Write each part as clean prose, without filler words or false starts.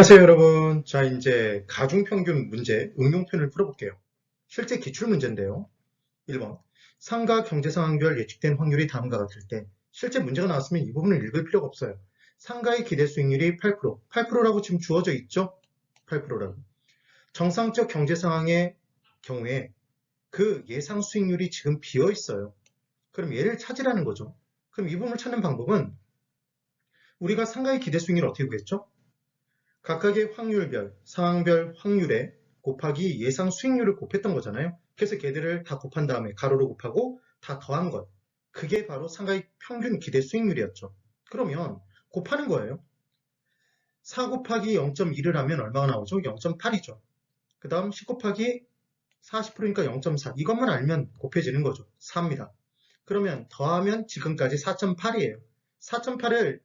안녕하세요, 여러분. 자, 이제 가중평균 문제 응용편을 풀어볼게요. 실제 기출문제인데요. 1번. 상가 경제상황별 예측된 확률이 다음과 같을 때 실제 문제가 나왔으면 이 부분을 읽을 필요가 없어요. 상가의 기대 수익률이 8%, 8%라고 지금 주어져 있죠? 8%라고. 정상적 경제 상황의 경우에 그 예상 수익률이 지금 비어 있어요. 그럼 얘를 찾으라는 거죠. 그럼 이 부분을 찾는 방법은 우리가 상가의 기대 수익률을 어떻게 구했죠? 각각의 확률별, 상황별 확률에 곱하기 예상 수익률을 곱했던 거잖아요. 그래서 걔들을 다 곱한 다음에 가로로 곱하고 다 더한 것. 그게 바로 상가의 평균 기대 수익률이었죠. 그러면 곱하는 거예요. 4 곱하기 0.1을 하면 얼마가 나오죠? 0.8이죠. 그 다음 10 곱하기 40%니까 0.4. 이것만 알면 곱해지는 거죠. 4입니다. 그러면 더하면 지금까지 4.8이에요. 4.8을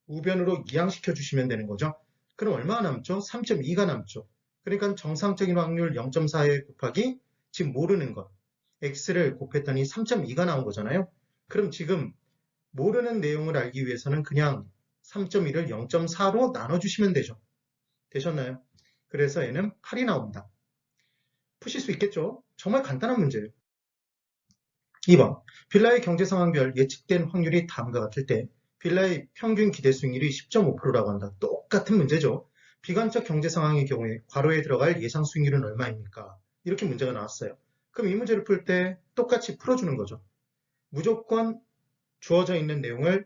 우변으로 이항시켜 주시면 되는 거죠. 그럼 얼마가 남죠? 3.2가 남죠. 그러니까 정상적인 확률 0.4에 곱하기 지금 모르는 것 x를 곱했더니 3.2가 나온 거잖아요. 그럼 지금 모르는 내용을 알기 위해서는 그냥 3.1을 0.4로 나눠주시면 되죠. 되셨나요? 그래서 얘는 8이 나옵니다. 푸실 수 있겠죠? 정말 간단한 문제예요. 2번. 빌라의 경제상황별 예측된 확률이 다음과 같을 때 빌라의 평균 기대 수익률이 10.5%라고 한다. 똑같은 문제죠. 비관적 경제 상황의 경우에 괄호에 들어갈 예상 수익률은 얼마입니까? 이렇게 문제가 나왔어요. 그럼 이 문제를 풀 때 똑같이 풀어주는 거죠. 무조건 주어져 있는 내용을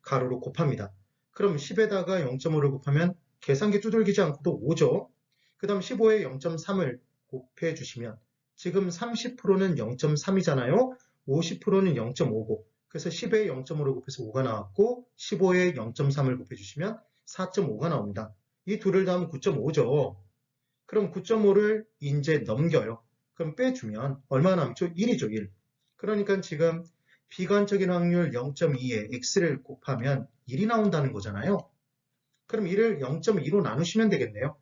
가로로 곱합니다. 그럼 10에다가 0.5를 곱하면 계산기 두들기지 않고도 5죠. 그 다음 15에 0.3을 곱해주시면 지금 30%는 0.3이잖아요. 50%는 0.5고 그래서 10에 0.5를 곱해서 5가 나왔고 15에 0.3을 곱해주시면 4.5가 나옵니다. 이 둘을 더하면 9.5죠. 그럼 9.5를 이제 넘겨요. 그럼 빼주면 얼마나 남죠? 1이죠. 1. 그러니까 지금 비관적인 확률 0.2에 x를 곱하면 1이 나온다는 거잖아요. 그럼 1을 0.2로 나누시면 되겠네요.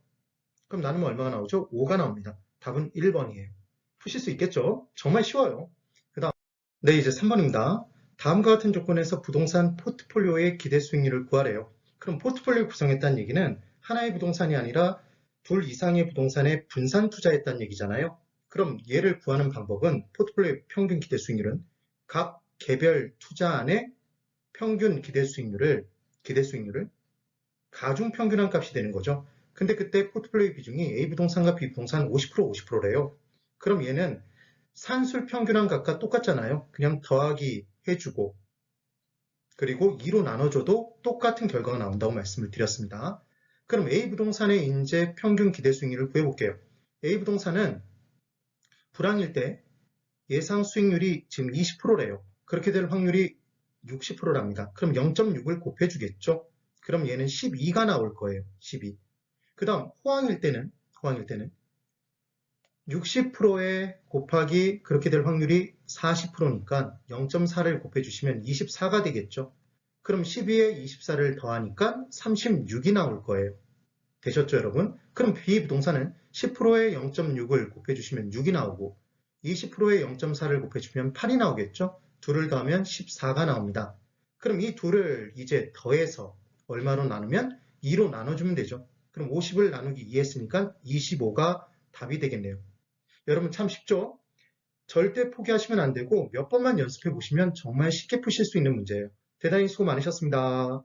그럼 나누면 얼마가 나오죠? 5가 나옵니다. 답은 1번이에요. 푸실 수 있겠죠? 정말 쉬워요. 그 다음, 네, 이제 3번입니다. 다음과 같은 조건에서 부동산 포트폴리오의 기대 수익률을 구하래요. 그럼 포트폴리오 구성했다는 얘기는 하나의 부동산이 아니라 둘 이상의 부동산에 분산 투자했다는 얘기잖아요. 그럼 얘를 구하는 방법은 포트폴리오 평균 기대 수익률은 각 개별 투자 안에 평균 기대 수익률을 가중 평균한 값이 되는 거죠. 근데 그때 포트폴리오 비중이 A 부동산과 B 부동산 50% 50%래요. 그럼 얘는 산술 평균한 값과 똑같잖아요. 그냥 더하기 해주고 그리고 2로 나눠줘도 똑같은 결과가 나온다고 말씀을 드렸습니다. 그럼 A 부동산의 이제 평균 기대 수익률을 구해볼게요. A 부동산은 불황일 때 예상 수익률이 지금 20%래요. 그렇게 될 확률이 60%랍니다. 그럼 0.6을 곱해주겠죠? 그럼 얘는 12가 나올 거예요. 12. 그 다음 호황일 때는 60%에 곱하기 그렇게 될 확률이 40%니까 0.4를 곱해주시면 24가 되겠죠. 그럼 12에 24를 더하니까 36이 나올 거예요. 되셨죠, 여러분? 그럼 B부동산은 10%에 0.6을 곱해주시면 6이 나오고 20%에 0.4를 곱해주면 8이 나오겠죠? 둘을 더하면 14가 나옵니다. 그럼 이 둘을 이제 더해서 얼마로 나누면 2로 나눠주면 되죠. 그럼 50을 나누기 2 했으니까 25가 답이 되겠네요. 여러분 참 쉽죠? 절대 포기하시면 안 되고 몇 번만 연습해 보시면 정말 쉽게 푸실 수 있는 문제예요. 대단히 수고 많으셨습니다.